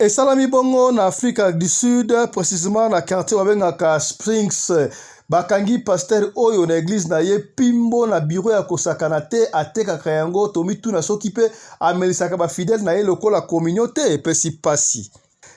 Et salami bongo na Afrique du Sud, précisément na quartier wabengaka Springs, bakangi pasteur oyo na église na ye pimbo na bureau ya kosakana te atekaka yango tomitu na soki pe amelisaka ba fidèle na ye lokola communauté epesi pasi.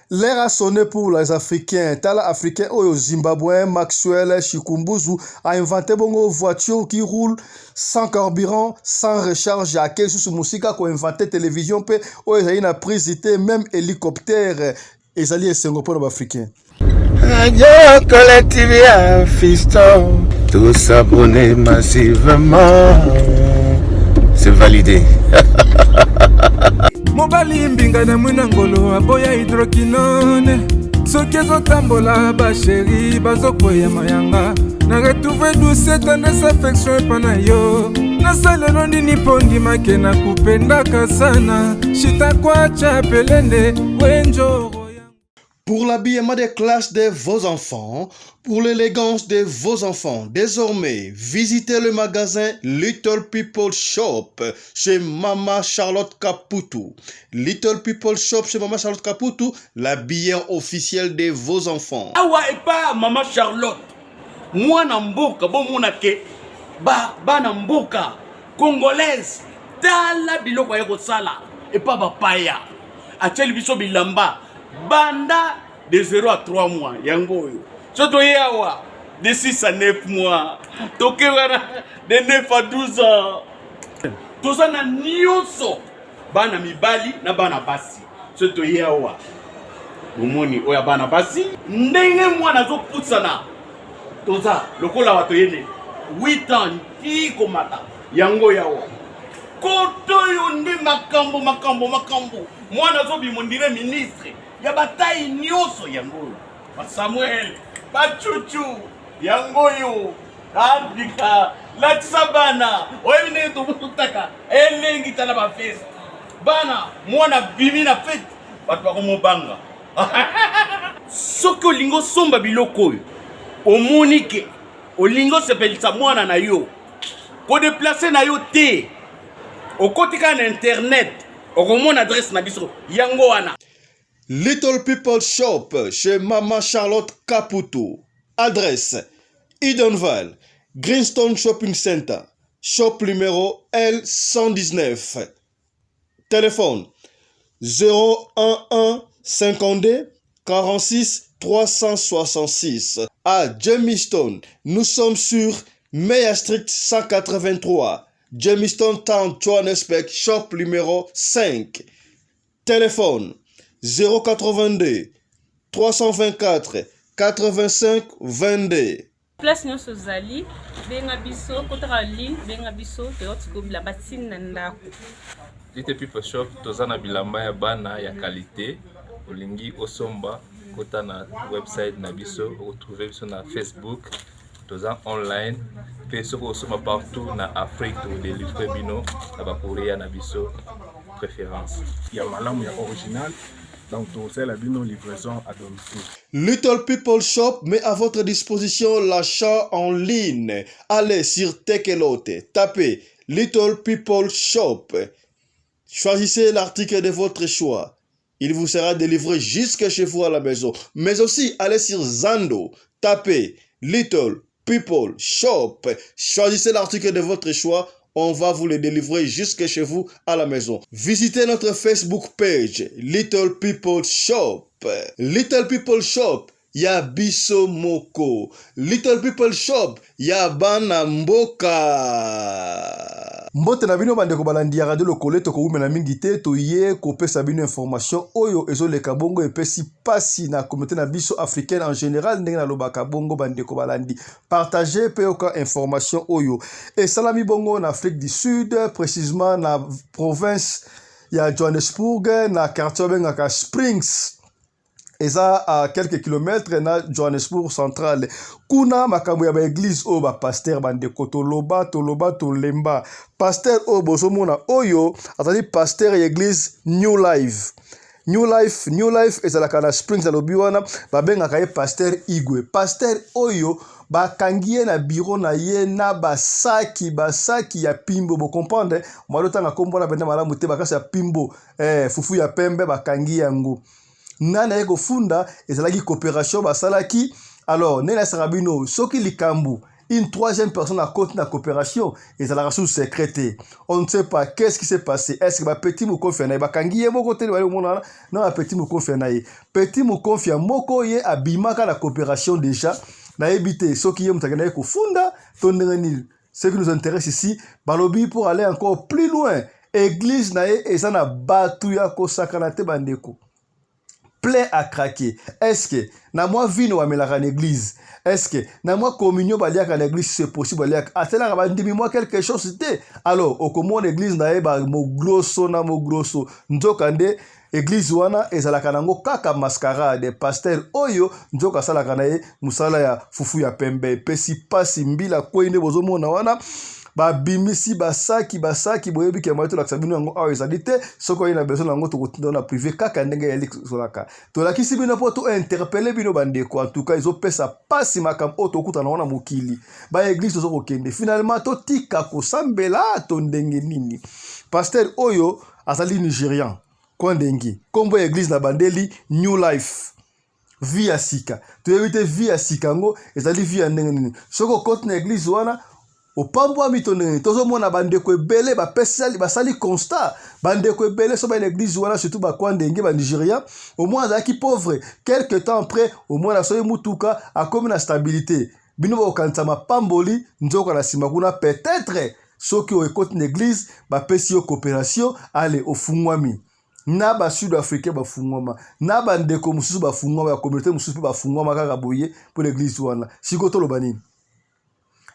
L'ère a sonné pour les Africains. Tala Africain oyo Zimbabwe, Maxwell Chikumbuzu a inventé bongo voiture qui roule sans carburant, sans recharge. À quel sous musique ko inventé télévision pe oyo ezali na prise te même hélicoptère ezali esengo pour Africain. Radio Collective Fiston, tous abonnés massivement. C'est validé. Mobali mbinga na mwina ngolo aboya hydroquinone soki ezotambola basheri bazokwea mayanga na retrouve douce tendresse affection epana yo nasalelo ndini mpo ndimake na kupendaka sana shitakwacha pelende wenjoro. Pour l'habillement des classes de vos enfants, pour l'élégance de vos enfants, désormais, visitez le magasin Little People Shop chez Mama Charlotte Caputo. Little People Shop chez Mama Charlotte Caputo, l'habilleur officiel de vos enfants. Awa et pas Mama Charlotte. Moi namboka bon monake ba namboka congolaise tala biloko ya kosala et pas bapaya. Acheli biso bilamba. Banda de 0 à 3 mois, yango yo. Soto yawa de 6 à 9 mois. Toke wana de 9 à 12 ans. Toza na nyonso. Bana mibali na bana basi. Soto yawa. Bomoni oya bana basi. Ndenge mwana zo putsana. Toza lokola wato yene 8 ans ti komata. Yango yawa. Koto yo ndi makambo. Mwana zo bimondire ministre. Ya bataille nyoso yango ba Samuel ba Chuchu yango yo Afrika la tsabana oyine to mutaka elengi tala ba fest bana mwana bimi na fete bato ba komobanga soko lingo somba biloko omonike olingo sepelisa mwana na yo ko déplacer na yo te okotika na internet okomona adresse na biso yango wana. Little People Shop chez Mama Charlotte Caputo. Adresse Edenval, Greenstone Shopping Center, shop numéro L119. Téléphone 011 52 46 366. À Jamestown, nous sommes sur Meyer Street 183. Jamestown Town, Johannesburg, shop numéro 5. Téléphone 082 324 85 22. Place nyonso zali benga biso kotaka ligne benga biso te bilamba batina ndako. Little People Shop tozana bilamba ya bana ya qualité olingi osomba kota na website na biso retrouver biso na Facebook toza online pe soko osoma partout na Afrique to délivrer bino na ba courrier na biso préférence ya malamu ya original. Donc, c'est la livraison à domicile. Little People Shop met à votre disposition l'achat en ligne. Allez sur Tekelote, tapez Little People Shop. Choisissez l'article de votre choix. Il vous sera délivré jusque chez vous à la maison. Mais aussi, allez sur Zando, tapez Little People Shop. Choisissez l'article de votre choix. On va vous le délivrer jusque chez vous à la maison. Visitez notre Facebook page, Little People Shop. Little People Shop, ya biso moko. Little People Shop, ya bana mboka. Mbote na bino bande ko balandi ya radio lokole to ko umena mingi te to ye ko pesa bino information oyo ezoleka bongo epesi pasi na communauté na biso africaine en général ndenge na lobaka bongo bande ko balandi partager pe oka information oyo et salami bongo na Afrique du Sud précisément na province ya Johannesburg na quartier bengaka Springs. Eza à quelques kilomètres na Johannesburg central. Kuna makambo ya ba église o ba pasteur bande kotoloba tolemba. Pasteur o bozomona oyo atali pasteur ya église New Life. New Life ezalaka na Springs na lobiwana babengaka ye pasteur Igwe. Pasteur oyo bakangie na bureau na ye na basaki ya pimbo bo comprendre moi lotanga kombo na benda malamu te bakasa pimbo fufu ya pembe bakangi yango. nana ye kofunda ezalaki coopération basalaki. Alors nena sarabino soki likambu une troisième personne à côté de la coopération et ça la sous secrété. On ne sait pas qu'est-ce qui s'est passé. Est-ce que petit mou confia na bakangi mo côté le mona non petit mou confia na petit mou confia moko ye abimaka la coopération déjà na éviter ce qui est mutagana ko funda tondengani. Ce qui nous intéresse ici balobi pour aller encore plus loin. Église na et ça na batu ya ko sakanate bandeko. Plein à craquer. Est-ce que na moi vino wa melaka l'église? Est-ce que na moi communion baliak à l'église c'est possible baliak atela ba ndimi moi quelque chose c'était. Alors au comment l'église na ba mo grosso nzokande église wana ezalaka nango kaka mascarade pasteur oyo nzoka sala kana ye musala ya fufu ya pembe pesi pasi mbila koine bozomona wana babimisi basaki boyebi ke maito la sabino ngo awa ezalite soko ina besoin nango to kotinda na privé kaka ndenge ya solaka to la kisi bino poto interpeller bino bandeko en tout cas ils ont pesa pasi makam oto kuta na mokili ba église zo kokende finalement to tika ko sambela to ndenge nini pasteur oyo azali nigérian kwa ndenge kombo église na bandeli New Life via sika to éviter via sika ngo ezali via ndenge nini soko kote na église wana opambwa mitone tozo mona bandeko ebele ba pesali basali constat bandeko ebele so ba l'église wana surtout ba kwa ndenge ba Nigeria au moins azaki pauvre quelque temps après au moins la soye mutuka a comme na stabilité bino ba okantama pamboli nzoka na sima kuna peut-être soki o ekote l'église ba pesi yo coopération ale ofungwami na ba sud-africain ba fungwama na ba ndeko mususu ba fungwama ya communauté mususu ba fungwama kaka boye pour l'église wana sikoto lo banini.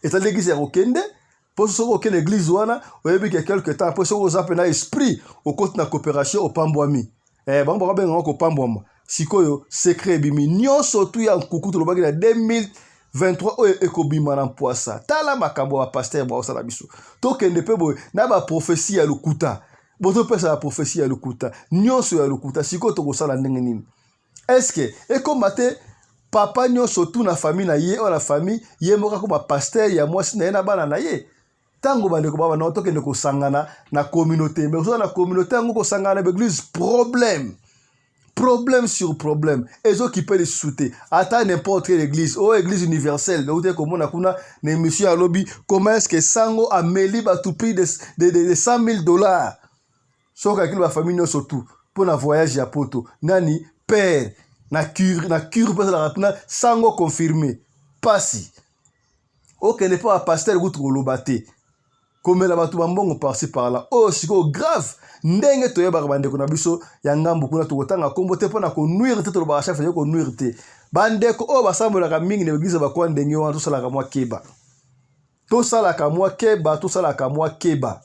Et ça l'église est okende pour ce que l'église wana oyebi que quelque temps après ce que ça pena esprit au côté na coopération au pambwami bango ba benga ko pambwama sikoyo secret bimi nyonso tu ya nkuku to lobaki na 2023 oyo ekobima na poisa tala makambo ba pasteur ba osala biso to kende pe boy na ba prophétie ya lukuta boto pesa la prophétie ya lukuta nyonso ya lukuta sikoyo to kosala ndenge nini est-ce que ekomate papa nyonso tu na famille na ye o la famille ye moka ko ba pasteur ya mwasi na ye na bana na ye tango bandeko baba na tokende ko sangana na communauté mais so na communauté ngo ko sangana na église problème sur problème ezo qui peut les souter ata n'importe quelle église o église universelle donc te komona kuna na émission à lobby comment est-ce que sango ameli ba tout prix de $100,000 so ka kile ba famille nyonso tu pour na voyage ya poto nani père na cure parce la rapina sango confirmé pasi ok n'est pas pasteur gout kolobate comme la batu bambongo par-ci par-là oh siko grave ndenge to yeba bandeko na biso ya ngambu kuna to kotanga kombo te pona ko nuire te to ba chef ko nuire te bandeko o basambola ka mingi na église ba kwa ndenge wana to sala ka mwa keba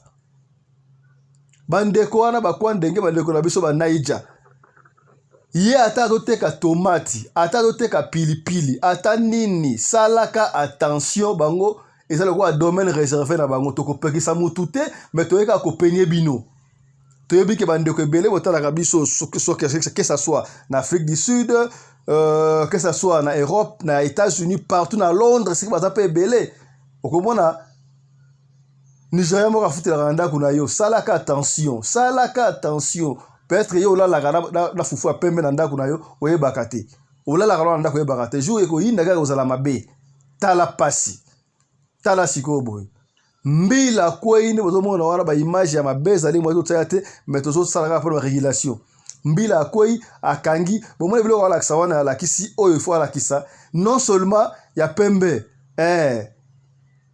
bandeko wana ba kwa ndenge bandeko na biso ba naija ye ata teka tomati ata teka pilipili ata nini salaka attention bango eza le quoi domaine réservé na bango to ko pekisa mutu te mais to eka ko penye bino to yebi ke bandeko ebele botala ka biso que ça soit en Afrique du Sud que ça soit en Europe na États-Unis partout na Londres c'est que baza pe ebele okomona Nigeria mo ka futela randa kuna yo salaka attention peut-être yo la la fufu a pembe na ndako na yo oyebaka te olala ka na ndako oyebaka te jour eko yinda ka ozala mabe tala pasi tala siko boy mbila ko yini bozomona wana ba image ya mabe zali mo to tsayate mais tozo salaka pour régulation mbila ko yi akangi bomona bilo wala kisawana la kisi oyo fo ala kisa non seulement ya pembe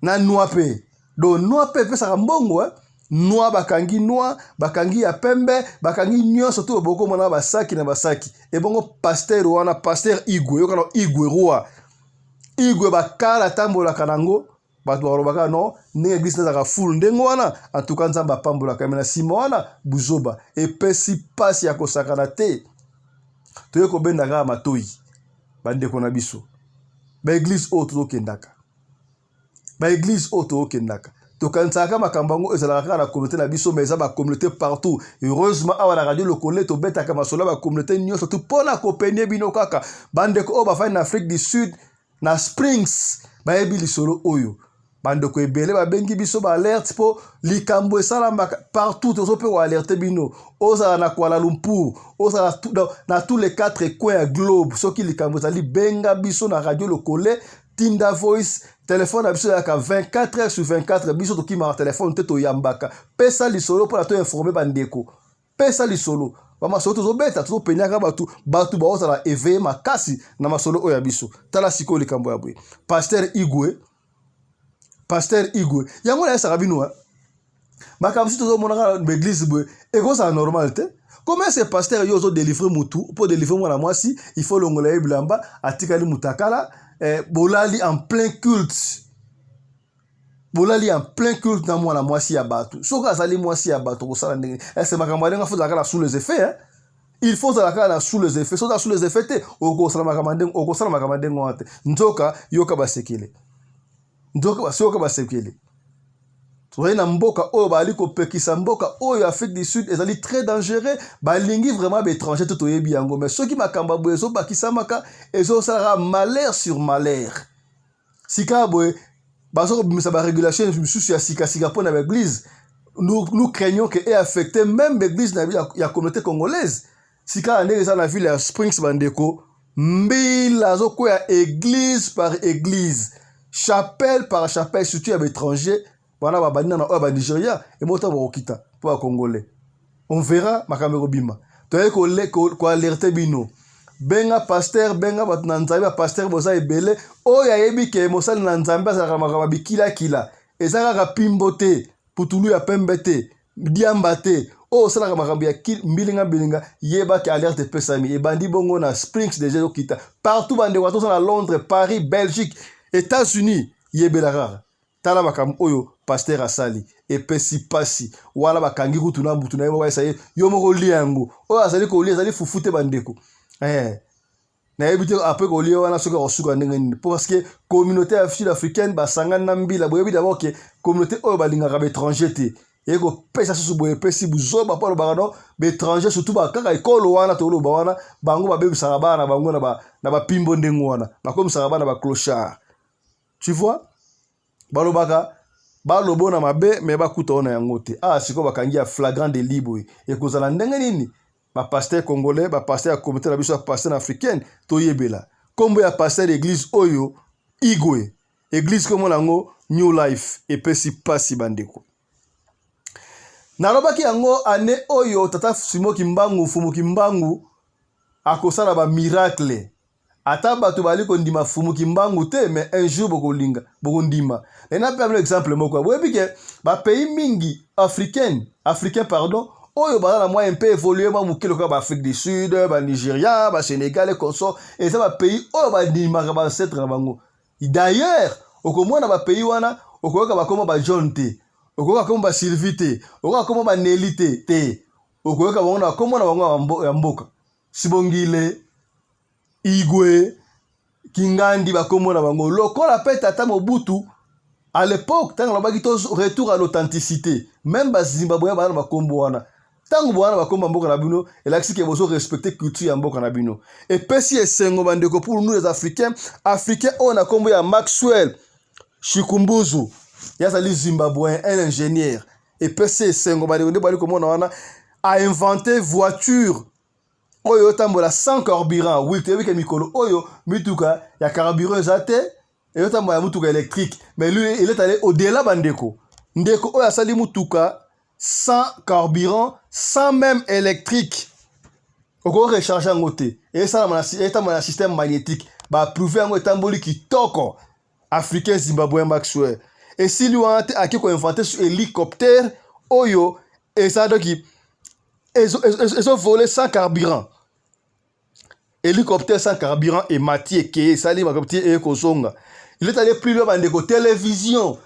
na noape do noape pesa mbongo noa bakangi ya pembe bakangi nyonso to boko mona basaki na basaki e bongo pasteur wana pasteur Igwe yokana Igwe roi Igwe bakala tambola kanango batu barobaka no ne église na full ndengo wana en tout cas nzamba pambola kamena simona buzoba e pesi pasi ya kosakana te to yeko benda ga matoi bandeko na biso ba église auto kendaka to kansaka makambango ezalaka na communauté na biso mais ba communauté partout heureusement awa la radio lokole to betaka masola ba communauté nyonso to pona ko penye bino kaka bandeko o ba fa na Afrique du Sud na Springs ba yebi lisolo oyo bandeko ebele babengi biso ba alerte po likambo esalama partout tozope ko alerte bino ozala na Kuala Lumpur ozala na tous les 4 coins ya globe soki likambo ezali benga biso na radio lokole Tinda Voice téléphone na biso yaka 24 heures sur 24 biso tokima téléphone te toyambaka pesa lisolo po na to informer bandeko pesa lisolo bamasolo tozobeta tozopenyaka batu baozala éveillé makasi na masolo oyo ya biso tala siko likambo ya boye Pasteur Igwe yango na esaka bino makambo si tozomonaka na église boye ekozala normal te comment ce pasteur yo ozo délivrer mutu pour délivrer mwana mwasi il faut longola ye bilamba atikali mutakala bolali en plein culte na mwana mwasi ya batu soki azali mwasi ya batu kosala ndenge ese makambo alenga faut zakala sous les effets il faut zakala sous les effets soki sous les effets te okosala makambo ndenge wana te nzoka yoka basekele toye na mboka oyo bali kopekisa mboka oyo Afrique du Sud ezali très dangereux balingi vraiment bétranger tout toyebi yango mais soki makambo boye ezobakisamaka ezosalaka malheur sur malheur sika boye bazokobimisa barégulation misusu ya sikasika mpo na baeglise nous craignons que ait affecté même l'église ya communauté congolaise sika ndenge eza na ville ya Springs bandeko mbila azokwea église par église chapelle par chapelle surtout ya baétranger bana babandina na oyo ba Nigeria et mota bakokita po ba Congolais on verra makambo bima toye ko alerter bino benga pasteur benga bat na nzambe ba pasteur boza ebele oyo ayebi ke mosali na nzambe azalaka makambo bikila ezalaka pimbote putulu ya pembe te diamba te oyo osalaka makambo ya mbilinga yeba ke alerte pesami ebandi bongo na Springs déjà okita partout bande kwa toza na Londres Paris Belgique États-Unis yebelaka tala makambo oyo pasteur asali epesi pasi wala bakangi kutu na mutu na yebo ba saye yo moko liango oyo azali ko lia azali fufute bandeko na yebite après ko lia wana soka osuka ndenge nini parce que communauté sud-africaine basangana na mbila boyebi d'abord que communauté oyo balingaka étranger te eko pesa susu boye pesi buzoba pa lo bakano étranger surtout bakaka ekolo wana to lo bawana bango babebisaka bana bango na ba pimbo ndengo wana bakomisaka bana ba clochard tu vois balobaka balobona mabe me bakuta ona yango te siko bakangi ya flagrant délit boye ekozala ndenge nini ba pasteur congolais ba pasteur ya communauté na biso ya pasteur africaine toyebela kombo ya pasteur l'église oyo Igwe église komo nango New Life epesi pasi bandeko nalobaki yango ane oyo tata Fumu Kimbangu akosala ba miracle ata bato bali kondima Fumu Kimbangu te mais un jour bokondima na pe un exemple moko boyebi ke ba pays mingi africain pardon oyo bala moi un peu évoluer ma mukilo ka ba Afrique du Sud ba Nigeria ba Sénégal et consort et ça ba pays oyo ba ndima ba ancêtre na bango d'ailleurs okomona ba pays wana okoka ba koma ba John te okoka koma ba Sylvie te okoka koma ba Nelly te okoka bango komona bango ya mboka Sibongile Igwe Kingandi bakomona bango lokola pe tata Mobutu à l'époque tant la bagito retour à l'authenticité même ba Zimbabwe ba makombo wana tango bwana bakomba mboka na bino elakisi ke bozo respecter culture ya mboka na bino et pesi esengo bandeko pour nous les africains on a kombo ya Maxwell Shikumbuzu yazali Zimbabwe un ingénieur et pesi esengo bandeko nde bali komona wana a inventé voiture oyo tambola sans carburant oui te wike mikolo oyo mituka ya carburant zate et yo tambola mutuka électrique mais lui il est allé au-delà bandeko ndeko oyo asali mutuka sans carburant sans même électrique oko recharger ngote et ça na système magnétique ba prouver ngo tamboli kitoko africain Zimbabwe Maxwell et si lui a qui ko inventé sur hélicoptère oyo et ça donc ils ont volé sans carburant hélicoptère sans carburant et matière qui sali makopti et kozonga il est allé plus loin bandeko télévision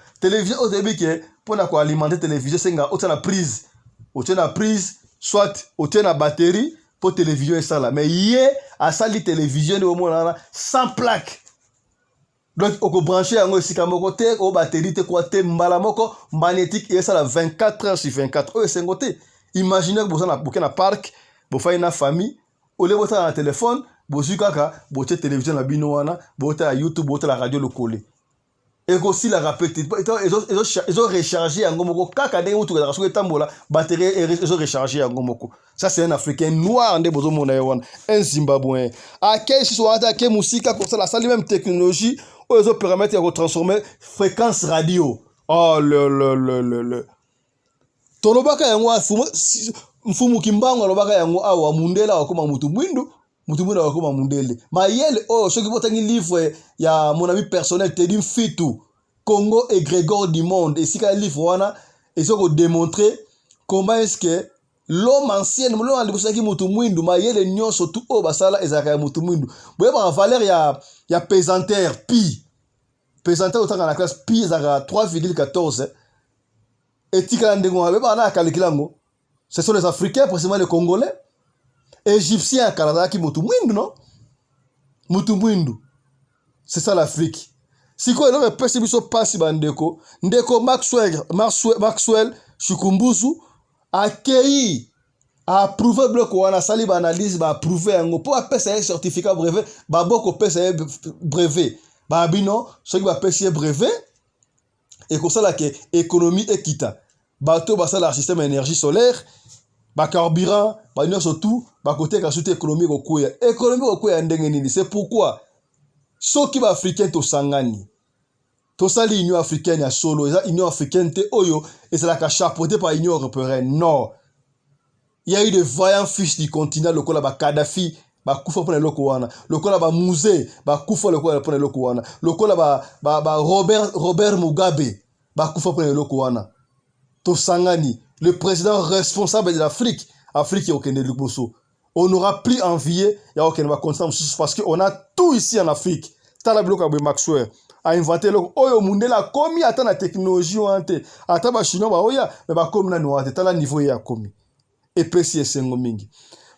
au début que pour na ko alimenter télévision senga au na prise soit au na batterie pour télévision et ça là mais hier à sali télévision de mona sans plaque donc on peut brancher yango sika moko te au batterie te quoi te mbala moko magnétique et ça là 24 heures sur 24 o sengote imaginez que vous na parc vous faites une famille au lieu de na téléphone bozu kaka bote télévision na bino wana bote la YouTube bote la radio lokole et aussi la rapide ils ont rechargé en gomoko kaka ndenge mutu ka soki tambola batterie ils ont rechargé en gomoko. Ça c'est un africain noir ndé bozo mona yon un zimbabwéen akei si soit attaquer musika comme ça la salle même technologie où ils ont permettre de transformer fréquence radio. Oh le tolobaka yango mfumu kimbango lobaka yango awa mundela akoma mutu mwindu akoma mundele mayele oh ceux qui vont tenir livre ya mon ami personnel Teddy Fitu Congo et Grégor du monde et si ka livre wana ils ont démontré comment est-ce que l'homme ancien l'homme alibosaki mutu mwindu mayele nyonso tout o basala ezaka mutu mwindu boye ba valeur ya pesanteur pi pesanteur otanga na classe pi ezaka 3,14 etika ndengo ba na kalikilango. Ce sont les Africains, précisément les Congolais, Égyptiens, Canada, qui mutu mwindu, non? Mutu mwindu. C'est ça l'Afrique. Si quoi, il y a un peu de passe bandeko, ndeko Maxwell, Chukumbusu, a accueilli, a approuvé le bloc, on a sali analyse, a approuvé un pour appeler un certificat brevet, baboko appeler un brevet, babino, ce qui va appeler un brevet, et comme ça, là, que économie équita. Bateau, bah ça, le système énergie solaire, bah carburant, bah une surtout, bah côté que économique au couille. Économique au couille ndengenini. C'est pourquoi ceux qui va africain to sangani, to sali Union africaine ya solo, ça Union africaine te oyo et c'est la chapeauté par Union européenne. Non, il y a eu de vaillants fils du continent, le kola ba Kadhafi, ba kufa pour le wana, le kola ba Musée, ba kufa le kola pour le wana, le kola ba Robert Mugabe, ba kufa pour le wana. To sangani, le président responsable de l'Afrique, Afrique est au Kenya Luboso. On n'aura plus envié, il y a aucun parce qu'on a tout ici en Afrique. Talablo Kabwe Maxwell a inventé le oyo mundela komi ata na technologie ante ata ba chinois ba oya mais ba komi na noate tala niveau ya komi. Et PC sengo mingi.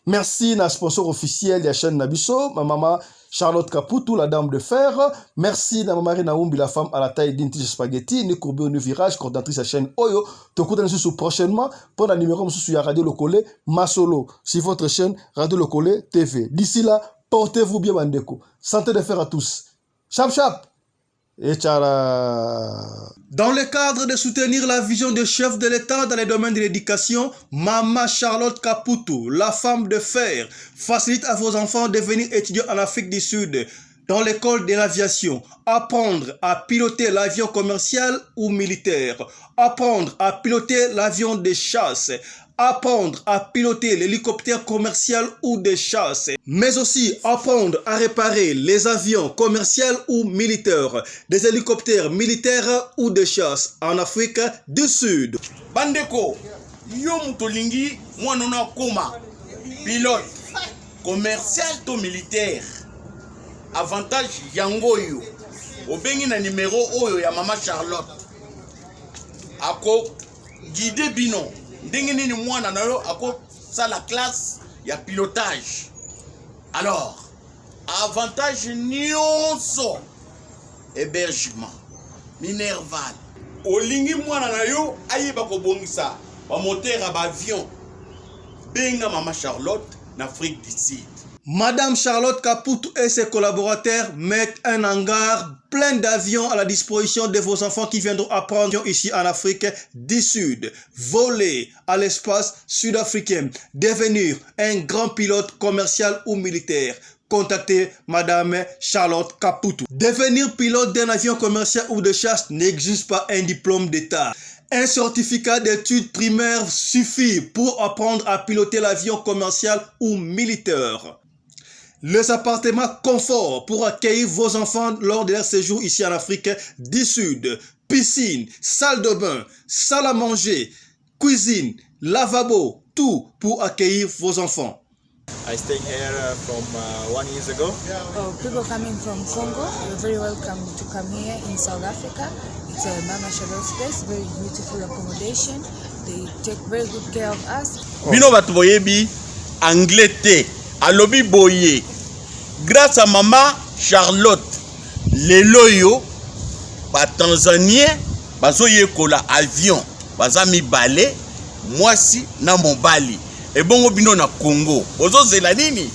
Merci na sponsor officiel de la chaîne Nabiso, ma maman Charlotte Caputo, la dame de fer. Merci na maman Naoumbi, la femme à la taille d'une tige spaghetti. Ni courbé au virage, coordinatrice de la chaîne Oyo. Tokuta nous prochainement pour la numéro sur Radio Lokole Masolo. Sur votre chaîne Radio Lokole TV. D'ici là, portez-vous bien, Bandeko. Santé de fer à tous. Chap chap. Et tchala. Dans le cadre de soutenir la vision de chef de l'État dans les domaines de l'éducation, Maman Charlotte Caputo, la femme de fer, facilite à vos enfants de venir étudier en Afrique du Sud, dans l'école de l'aviation, apprendre à piloter l'avion commercial ou militaire, apprendre à piloter l'avion de chasse, apprendre à piloter l'hélicoptère commercial ou de chasse, mais aussi apprendre à réparer les avions commerciaux ou militaires, des hélicoptères militaires ou de chasse en Afrique du Sud. Bandeko, yo mutolingi mwanona koma pilote commercial to militaire. Avantage yango yo. Obengi na numéro oyo ya Maman Charlotte. Ako guide bino. Ndenge nini mwana na yo ako sa la classe ya pilotage. Alors, avantage nyonso hébergement minerval. Olingi mwana na yo ayeba ko bongisa ba moteur ba avion. Benga Maman Charlotte na Afrique du Sud. Madame Charlotte Caputo et ses collaborateurs mettent un hangar plein d'avions à la disposition de vos enfants qui viendront apprendre ici en Afrique du Sud. Voler à l'espace sud-africain, devenir un grand pilote commercial ou militaire. Contactez Madame Charlotte Caputo. Devenir pilote d'un avion commercial ou de chasse n'exige pas un diplôme d'État. Un certificat d'études primaires suffit pour apprendre à piloter l'avion commercial ou militaire. Les appartements confort pour accueillir vos enfants lors de leur séjour ici en Afrique du Sud. Piscine, salle de bain, salle à manger, cuisine, lavabo, tout pour accueillir vos enfants. I stayed here from 1 year ago. Oh, people coming from Congo, you're very welcome to come here in South Africa. It's a Mama Charlotte space, very beautiful accommodation. They take very good care of us. Bino batu boyebi anglais te, alobi boye. Grâce à Maman Charlotte, les loyo, ba Tanzanien, bazo yekola avion, bazami balé, mwasi na mobali. Et bon bino na Congo. Ozo zelanini.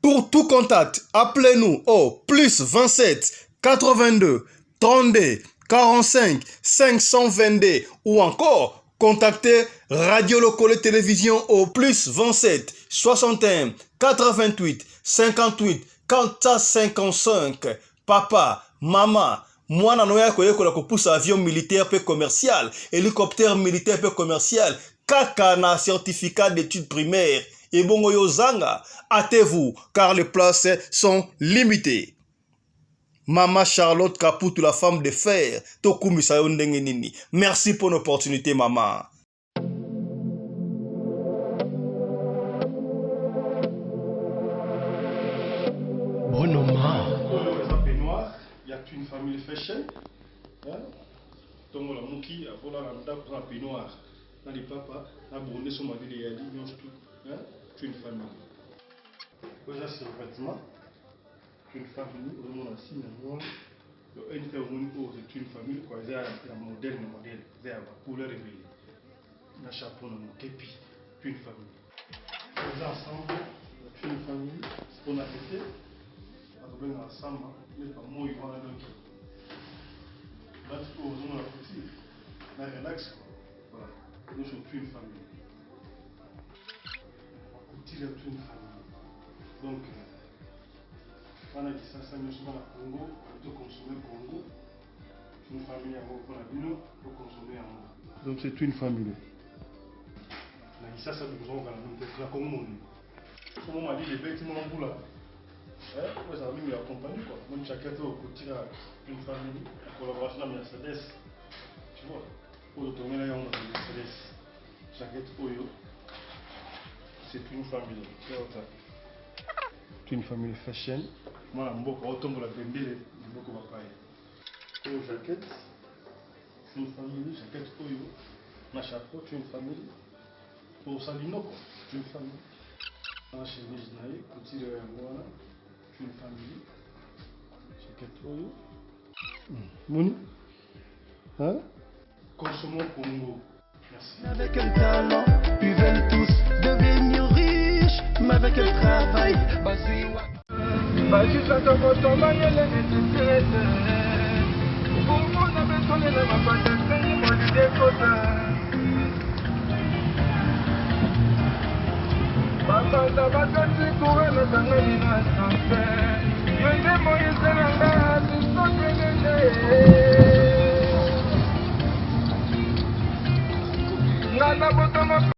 Pour tout contact, appelez-nous au +27 82 32 45 522 ou encore contactez Radio Lokole Télévision au plus 27 61 88 58 455. Papa, maman, mwana noya koyekola kopusa avion militaire pe commercial, hélicoptère militaire pe commercial, kaka na certificat d'études primaires. Et bongo yozanga, hâtez-vous car les places sont limitées. Mama Charlotte Kaputu, la femme de fer, tokumisa yo ndenge nini. Merci pour l'opportunité, maman. Bonoma. Il y a une famille fashion. Donc la mouki a volé la ndako na peignoir. Na les papa, na bonne son mari les yali, non tout. Une famille. Déjà c'est le vêtement. Une famille, on a signé un c'est une famille, quoi. C'est un modèle, c'est un couleur révélée. Un chapeau, un képi, une famille. Les ensemble, une famille, ce qu'on a fait, on a ensemble, mais pas moi, ils vont aller. Là, tu peux oser la petite, la relax, voilà. Nous sommes une famille. On est une famille. Donc, on a dit ça, nous sommes à Congo, pour consommer Congo. Une famille à Congo, pour consommer en Congo. Donc c'est une famille. On a dit ça, nous avons la Congo. Comment on a dit les bêtes, mon bout là. Ouais, ça va mieux accompagner quoi. Même chacun au côté une famille, en collaboration avec Mercedes. Tu vois, pour le tourner là, on a Mercedes. Chacun Oyo, c'est une famille. C'est une famille fashion. Moi, je suis la bembele, je suis papaye. Une jaquette, c'est une famille, jaquette Oyo. Ma chapeau, c'est une famille. Pour Salino, c'est une famille. Ma chemise naïe, petit de Rwanda, c'est une famille. Jaquette Oyo. Moni? Hein? Consommons Congo. Merci. Avec un talent, ils veulent tous devenir riches, mais avec un travail, Baba